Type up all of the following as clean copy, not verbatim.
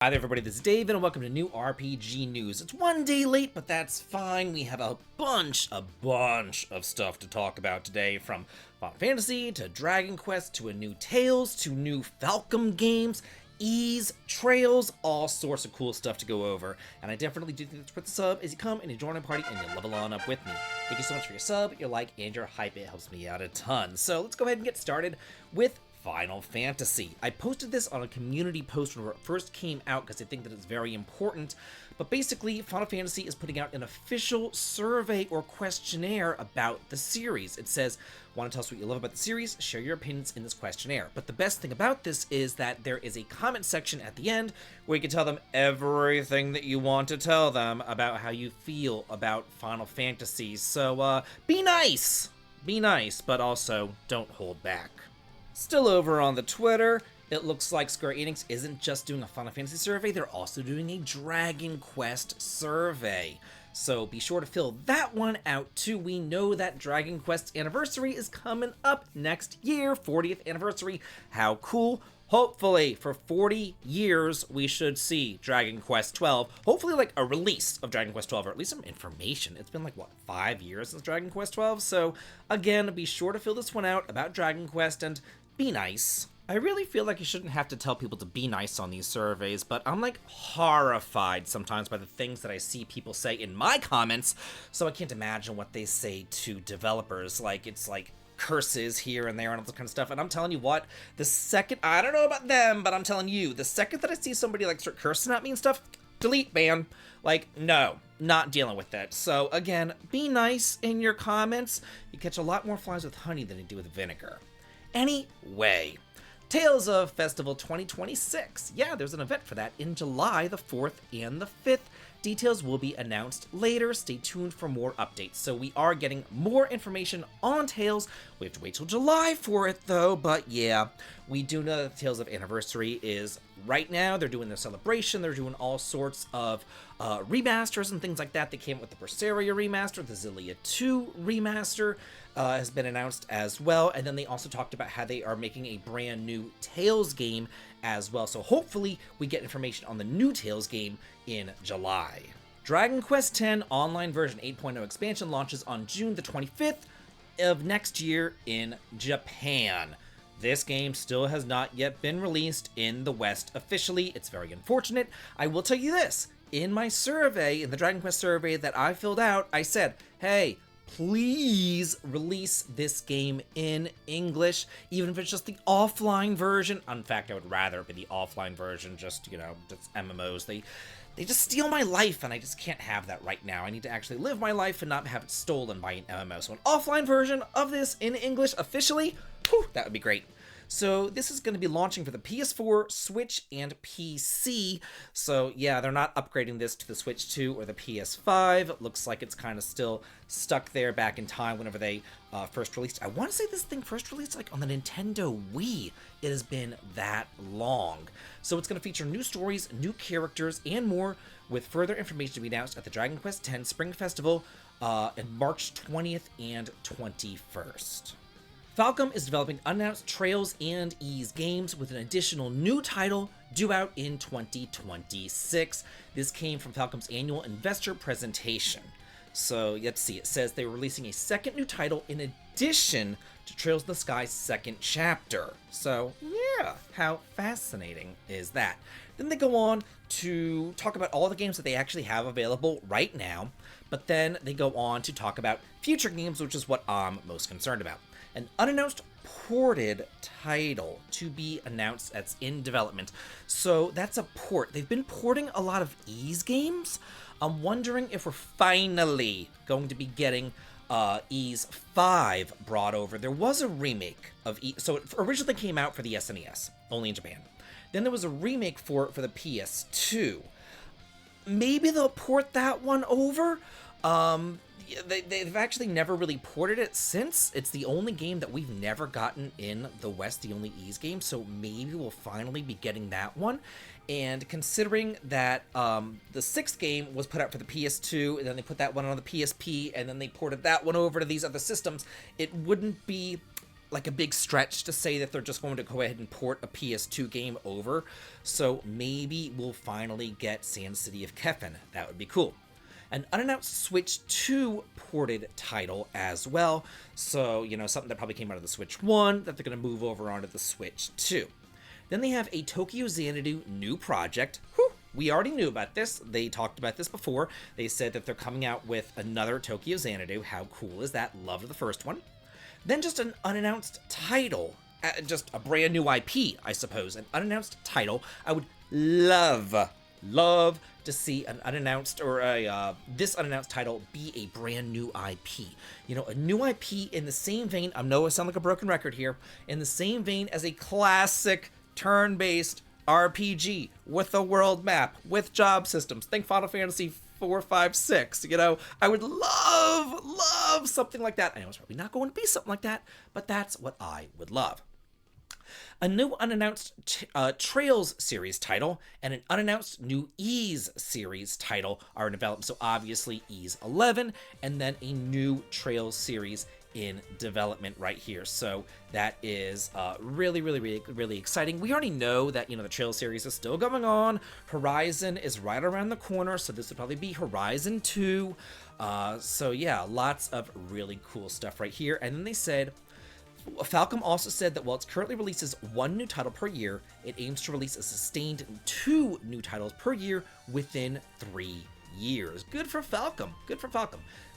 Hi there everybody, this is David and welcome to new RPG news. It's one day late, but that's fine. We have a bunch of stuff to talk about today, from Final Fantasy to Dragon Quest to a new Tales to new Falcom games, Ease, Trails, all sorts of cool stuff to go over. And I definitely do think it's worth the sub as you come and you join our party and you level on up with me. Thank you so much for your sub, your like, and your hype. It helps me out a ton. So let's go ahead and get started with Final Fantasy. I posted this on a community post when it first came out because I think that it's very important, but basically Final Fantasy is putting out an official survey or questionnaire about the series. It says, want to tell us what you love about the series? Share your opinions in this questionnaire. But the best thing about this is that there is a comment section at the end where you can tell them everything that you want to tell them about how you feel about Final Fantasy. So be nice, but also don't hold back. Still over on the Twitter, it looks like Square Enix isn't just doing a Final Fantasy survey, they're also doing a Dragon Quest survey. So be sure to fill that one out too. We know that Dragon Quest anniversary is coming up next year, 40th anniversary. How cool. Hopefully, for 40 years, we should see Dragon Quest 12. Hopefully, like a release of Dragon Quest 12, or at least some information. It's been like, what, 5 years since Dragon Quest 12? So, again, be sure to fill this one out about Dragon Quest and be nice. I really feel like you shouldn't have to tell people to be nice on these surveys, but I'm like horrified sometimes by the things that I see people say in my comments, so I can't imagine what they say to developers. Like, it's like curses here and there and all this kind of stuff. And I'm telling you what, the second, I don't know about them, but I'm telling you, the second that I see somebody like start cursing at me and stuff, delete, ban. Like, no, not dealing with that. So again, be nice in your comments. You catch a lot more flies with honey than you do with vinegar. Anyway, Tales of Festival 2026. Yeah, there's an event for that in July the 4th and the 5th. Details will be announced later. Stay tuned for more updates. So we are getting more information on Tales. We have to wait till July for it though, but yeah, we do know that Tales of Anniversary is right now. They're doing their celebration. They're doing all sorts of remasters and things like that. They came up with the Berseria remaster, the Xillia 2 remaster has been announced as well. And then they also talked about how they are making a brand new Tales game as well. So hopefully we get information on the new Tales game in July. Dragon Quest X Online version 8.0 expansion launches on June the 25th of next year in Japan. This game still has not yet been released in the West officially. It's very unfortunate. I will tell you this, in my survey, in the Dragon Quest survey that I filled out, I said, hey, please release this game in English, even if it's just the offline version. In fact, I would rather it be the offline version, just, just MMOs. They just steal my life, and I just can't have that right now. I need to actually live my life and not have it stolen by an MMO. So an offline version of this in English officially, whew, that would be great. So this is going to be launching for the PS4, Switch, and PC. So yeah, they're not upgrading this to the Switch 2 or the PS5. It looks like it's kind of still stuck there back in time whenever they first released. I want to say this thing first released like on the Nintendo Wii. It has been that long. So it's going to feature new stories, new characters, and more, with further information to be announced at the Dragon Quest X Spring Festival in March 20th and 21st. Falcom is developing unannounced Trails and Ease games with an additional new title due out in 2026. This came from Falcom's annual investor presentation. So let's see, it says they're releasing a second new title in addition to Trails in the Sky's second chapter. So yeah, how fascinating is that? Then they go on to talk about all the games that they actually have available right now, but then they go on to talk about future games, which is what I'm most concerned about. An unannounced ported title to be announced that's in development. So that's a port. They've been porting a lot of Ease games. I'm wondering if we're finally going to be getting Ease 5 brought over. There was a remake of Ease. So it originally came out for the SNES, only in Japan. Then there was a remake for it for the PS2. Maybe they'll port that one over. They've actually never really ported it since. It's the only game that we've never gotten in the West, the only Ease game, so maybe we'll finally be getting that one. And considering that the sixth game was put out for the PS2, and then they put that one on the PSP, and then they ported that one over to these other systems, it wouldn't be like a big stretch to say that they're just going to go ahead and port a PS2 game over. So maybe we'll finally get Sand City of Kefin. That would be cool. An unannounced Switch 2 ported title as well. So, something that probably came out of the Switch 1 that they're going to move over onto the Switch 2. Then they have a Tokyo Xanadu new project. Whew, we already knew about this. They talked about this before. They said that they're coming out with another Tokyo Xanadu. How cool is that? Loved the first one. Then just an unannounced title. Just a brand new IP, I suppose. An unannounced title. I would love to see an unannounced or this unannounced title be a brand new IP. A new IP in the same vein, I know I sound like a broken record here, in the same vein as a classic turn-based RPG with a world map, with job systems. Think Final Fantasy 4, 5, 6. I would love something like that. I know it's probably not going to be something like that, but that's what I would love. A new unannounced Trails series title and an unannounced new Ys series title are in development. So obviously Ys 11 and then a new Trails series in development right here. So that is really exciting. We already know that, the Trails series is still going on. Horizon is right around the corner, so this would probably be Horizon 2. So yeah, lots of really cool stuff right here. And then they said, Falcom also said that while it currently releases 1 new title per year, it aims to release a sustained 2 new titles per year within 3 years. Good for Falcom.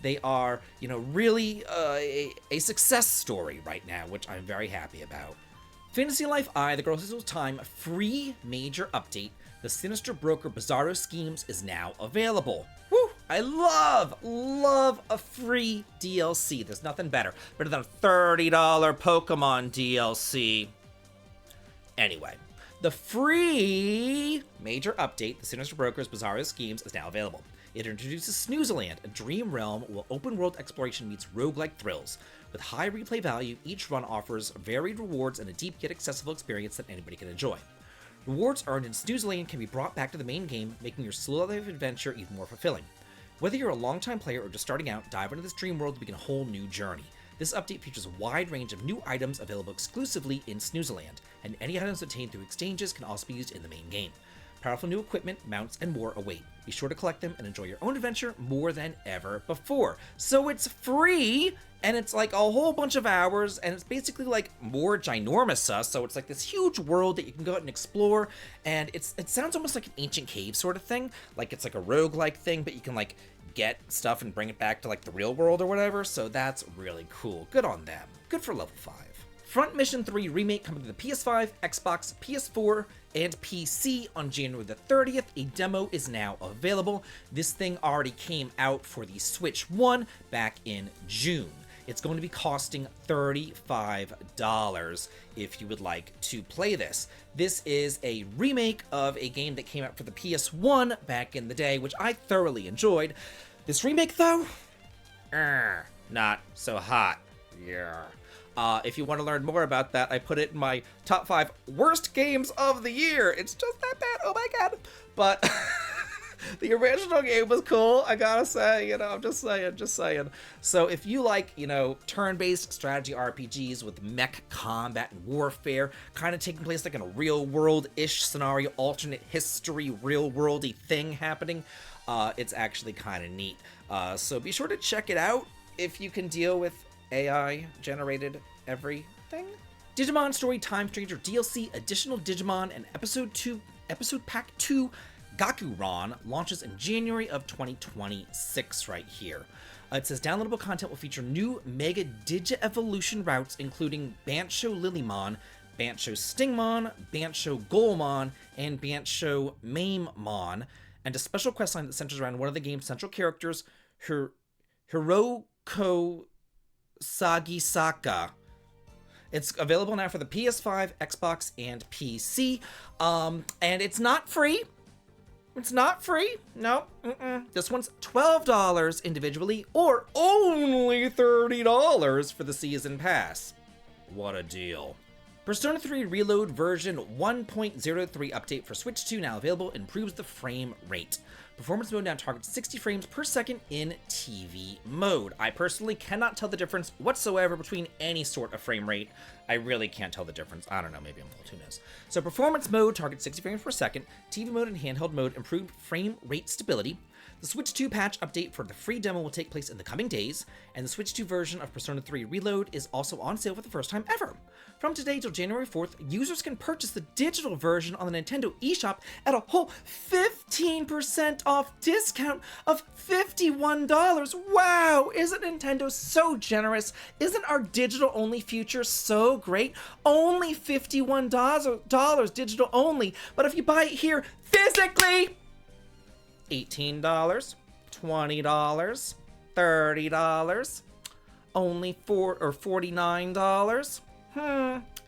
They are, really a success story right now, which I'm very happy about. Fantasy Life I, The Girl Who Steals Time, free major update. The Sinister Broker Bizarro Schemes is now available. Woo! I love a free DLC. There's nothing better than a $30 Pokemon DLC. Anyway, the free major update, The Sinister Broker's Bizarro Schemes, is now available. It introduces Snoozeland, a dream realm where open-world exploration meets roguelike thrills. With high replay value, each run offers varied rewards and a deep yet accessible experience that anybody can enjoy. Rewards earned in Snoozeland can be brought back to the main game, making your slow life adventure even more fulfilling. Whether you're a longtime player or just starting out, dive into this dream world to begin a whole new journey. This update features a wide range of new items available exclusively in Snoozeland, and any items obtained through exchanges can also be used in the main game. Powerful new equipment, mounts, and more await. Be sure to collect them and enjoy your own adventure more than ever before. So it's free, and it's like a whole bunch of hours, and it's basically like more ginormous, so it's like this huge world that you can go out and explore, and it sounds almost like an ancient cave sort of thing, like it's like a roguelike thing, but you can like get stuff and bring it back to like the real world or whatever, so that's really cool. Good on them. Good for level 5. Front Mission 3 Remake coming to the PS5, Xbox, PS4, and PC on January the 30th. A demo is now available. This thing already came out for the Switch 1 back in June. It's going to be costing $35 if you would like to play this. This is a remake of a game that came out for the PS1 back in the day, which I thoroughly enjoyed. This remake, though, not so hot. Yeah. If you want to learn more about that, I put it in my top 5 worst games of the year. It's just that bad. Oh my god. But the original game was cool, I gotta say, I'm just saying. So if you like, turn-based strategy RPGs with mech combat and warfare, kind of taking place like in a real-world-ish scenario, alternate history, real-worldy thing happening, it's actually kind of neat. So be sure to check it out if you can deal with AI-generated everything. Digimon Story Time Stranger DLC, additional Digimon, and Episode Pack 2 Gakuran launches in January of 2026 right here. It says downloadable content will feature new Mega Digi-Evolution routes, including Bancho Lilymon, Bancho Stingmon, Bancho Golemon, and Bancho Mamemon, and a special questline that centers around one of the game's central characters, Hiroko Sagisaka. It's available now for the PS5, Xbox, and PC. And it's not free. It's not free. No. This one's $12 individually, or only $30 for the season pass. What a deal. Persona 3 Reload version 1.03 update for Switch 2 now available, improves the frame rate. Performance mode now targets 60 frames per second in TV mode. I personally cannot tell the difference whatsoever between any sort of frame rate. I really can't tell the difference. I don't know, maybe I'm old, who knows. So performance mode targets 60 frames per second, TV mode and handheld mode improved frame rate stability. The Switch 2 patch update for the free demo will take place in the coming days, and the Switch 2 version of Persona 3 Reload is also on sale for the first time ever. From today till January 4th, users can purchase the digital version on the Nintendo eShop at a whole 15% off discount of $51. Wow! Isn't Nintendo so generous? Isn't our digital-only future so great? Only $51 digital only, but if you buy it here physically, $18, $20, $30, only $49.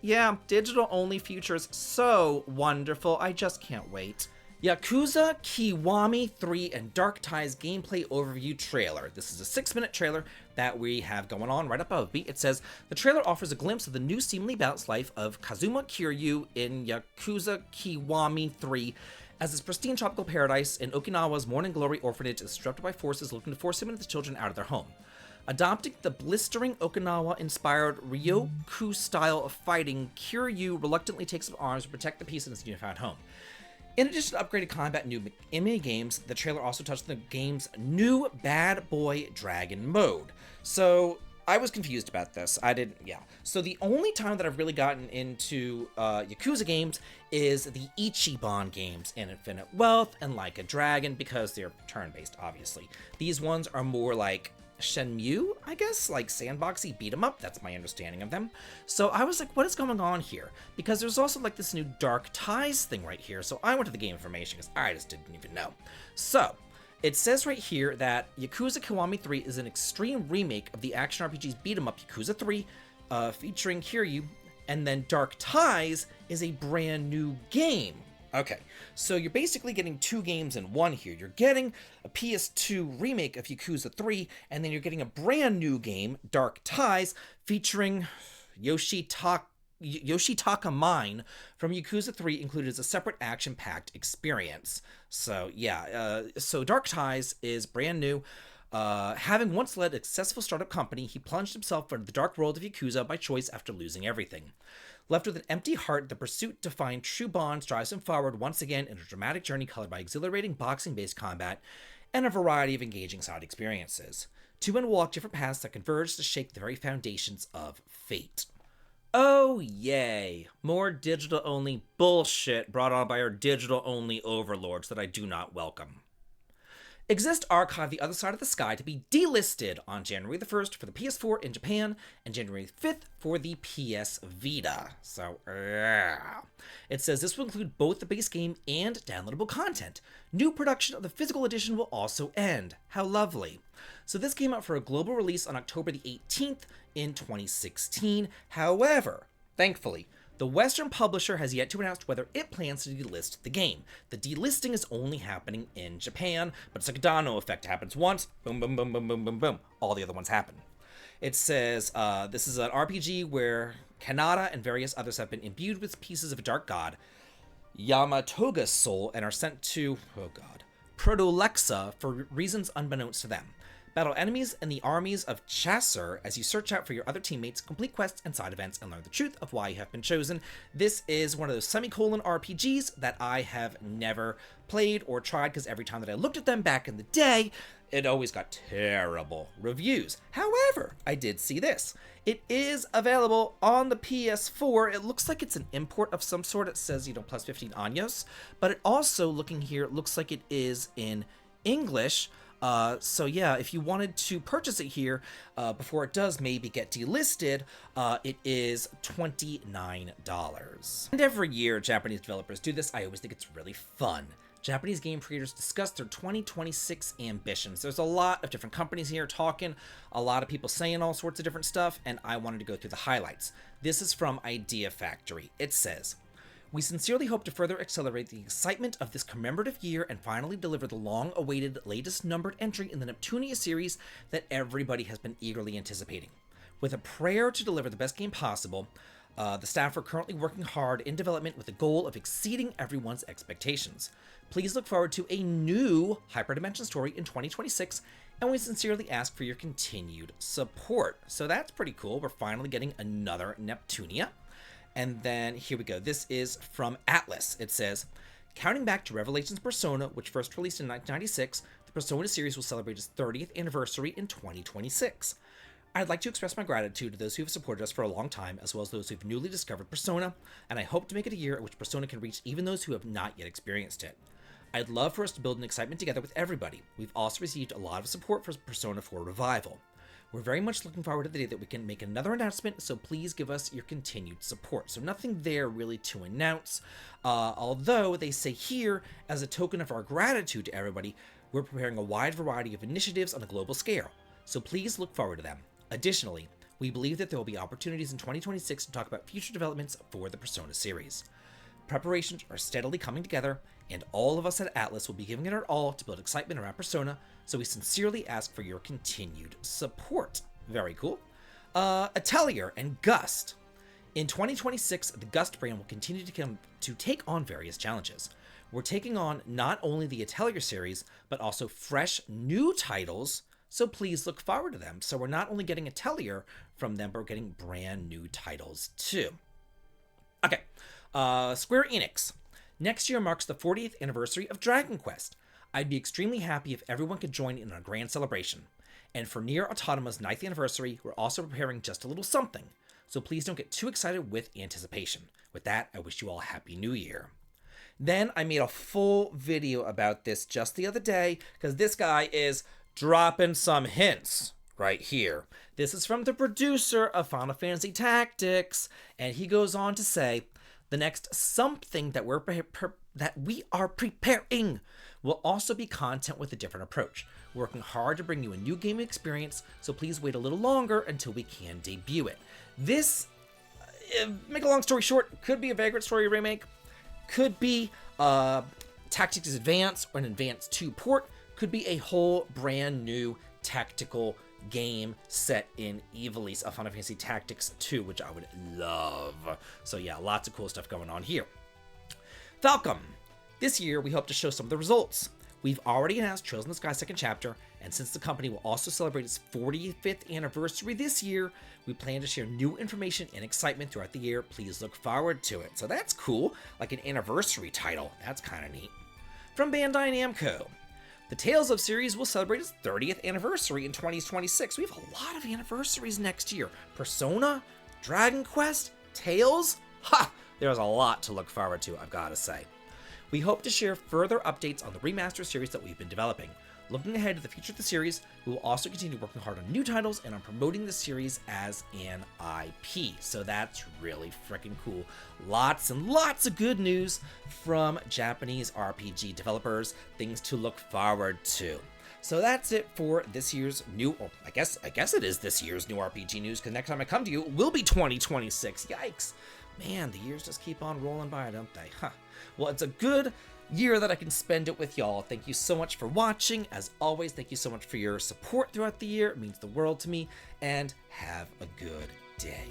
Yeah, digital only futures so wonderful. I just can't wait. Yakuza Kiwami 3 and Dark Ties gameplay overview trailer. This is a 6-minute trailer that we have going on right above me. It says, the trailer offers a glimpse of the new seemingly balanced life of Kazuma Kiryu in Yakuza Kiwami 3 as his pristine tropical paradise in Okinawa's Morning Glory orphanage is disrupted by forces looking to force him and his children out of their home. Adopting the blistering Okinawa-inspired Ryoku style of fighting, Kiryu reluctantly takes up arms to protect the peace in his newfound home. In addition to upgraded combat and new mini-games, the trailer also touched the game's new Bad Boy Dragon mode. So, I was confused about this. So the only time that I've really gotten into Yakuza games is the Ichiban games in Infinite Wealth and Like a Dragon, because they're turn-based, obviously. These ones are more like Shenmue, I guess, like sandboxy beat 'em up. That's my understanding of them. So I was like, what is going on here? Because there's also like this new Dark Ties thing right here. So I went to the game information because I just didn't even know. So it says right here that Yakuza Kiwami 3 is an extreme remake of the action RPG's beat 'em up Yakuza 3, featuring Kiryu, and then Dark Ties is a brand new game. Okay, so you're basically getting two games in one here. You're getting a PS2 remake of Yakuza 3, and then you're getting a brand new game, Dark Ties, featuring Yoshitaka Mine from Yakuza 3, included as a separate action-packed experience. So yeah, so Dark Ties is brand new. Having once led a successful startup company, he plunged himself into the dark world of Yakuza by choice after losing everything. Left with an empty heart, the pursuit to find true bonds drives him forward once again in a dramatic journey colored by exhilarating boxing-based combat and a variety of engaging side experiences. Two men walk different paths that converge to shake the very foundations of fate. Oh yay! More digital-only bullshit brought on by our digital-only overlords that I do not welcome. Exist archived The Other Side of the Sky to be delisted on January the 1st for the PS4 in Japan and January 5th for the PS Vita. So, it says this will include both the base game and downloadable content. New production of the physical edition will also end. How lovely. So this came out for a global release on October the 18th in 2016. However, thankfully, the Western publisher has yet to announce whether it plans to delist the game. The delisting is only happening in Japan, but it's like a domino effect. It happens once, boom, boom, boom, boom, boom, boom, boom. All the other ones happen. It says, this is an RPG where Kanata and various others have been imbued with pieces of a dark god, Yamatoga's soul, and are sent to, Protolexa for reasons unbeknownst to them. Battle enemies in the armies of Chasseur as you search out for your other teammates, complete quests and side events, and learn the truth of why you have been chosen. This is one of those semicolon RPGs that I have never played or tried, because every time that I looked at them back in the day, it always got terrible reviews. However, I did see this. It is available on the PS4. It looks like it's an import of some sort. It says, plus 15 años, but it also, looking here, it looks like it is in English. So yeah, if you wanted to purchase it here before it does maybe get delisted, it is $29. And every year Japanese developers do this. I always think it's really fun. Japanese game creators discuss their 2026 ambitions. There's a lot of different companies here talking, a lot of people saying all sorts of different stuff, and I wanted to go through the highlights. This is from Idea Factory. It says, "We sincerely hope to further accelerate the excitement of this commemorative year and finally deliver the long-awaited latest numbered entry in the Neptunia series that everybody has been eagerly anticipating. With a prayer to deliver the best game possible, The staff are currently working hard in development with the goal of exceeding everyone's expectations. Please look forward to a new Hyperdimension story in 2026, and we sincerely ask for your continued support. So that's pretty cool. We're finally getting another Neptunia. And then here we go. This is from Atlas. It says, counting back to Revelations Persona, which first released in 1996, the Persona series will celebrate its 30th anniversary in 2026. I'd like to express my gratitude to those who have supported us for a long time, as well as those who have newly discovered Persona, and I hope to make it a year in which Persona can reach even those who have not yet experienced it. I'd love for us to build an excitement together with everybody. We've also received a lot of support for Persona 4 Revival. We're very much looking forward to the day that we can make another announcement, so please give us your continued support. So nothing there really to announce, although they say here, as a token of our gratitude to everybody, we're preparing a wide variety of initiatives on a global scale, so please look forward to them. Additionally, we believe that there will be opportunities in 2026 to talk about future developments for the Persona series. Preparations are steadily coming together, and all of us at Atlas will be giving it our all to build excitement around Persona, so we sincerely ask for your continued support. Very cool. Atelier and Gust. In 2026, the Gust brand will continue to take on various challenges. We're taking on not only the Atelier series, but also fresh new titles, so please look forward to them. So we're not only getting Atelier from them, but we're getting brand new titles too. Okay, Square Enix. Next year marks the 40th anniversary of Dragon Quest. I'd be extremely happy if everyone could join in a grand celebration. And for Nier Automata's 9th anniversary, we're also preparing just a little something. So please don't get too excited with anticipation. With that, I wish you all a Happy New Year. Then I made a full video about this just the other day, because this guy is dropping some hints right here. This is from the producer of Final Fantasy Tactics, and he goes on to say, the next something that we are preparing will also be content with a different approach, working hard to bring you a new gaming experience, so please wait a little longer until we can debut it. This, make a long story short, could be a Vagrant Story remake, could be Tactics Advance or an Advance 2 port, could be a whole brand new tactical game set in Ivalice of Final Fantasy Tactics 2, which I would love. So yeah, lots of cool stuff going on here. Falcom. This year, we hope to show some of the results. We've already announced Trails in the Sky 2nd Chapter, and since the company will also celebrate its 45th anniversary this year, we plan to share new information and excitement throughout the year. Please look forward to it. So that's cool, like an anniversary title. That's kind of neat. From Bandai Namco. The Tales of series will celebrate its 30th anniversary in 2026. We have a lot of anniversaries next year. Persona, Dragon Quest, Tales. Ha! There's a lot to look forward to, I've got to say. We hope to share further updates on the remaster series that we've been developing. Looking ahead to the future of the series, we will also continue working hard on new titles and on promoting the series as an IP. So that's really freaking cool. Lots and lots of good news from Japanese RPG developers, things to look forward to. So that's it for this year's new, or I guess it is this year's new RPG news, because next time I come to you, it will be 2026. Yikes. Man, the years just keep on rolling by, don't they? Huh. Well, it's a good year that I can spend it with y'all. Thank you so much for watching. As always, thank you so much for your support throughout the year. It means the world to me. And have a good day.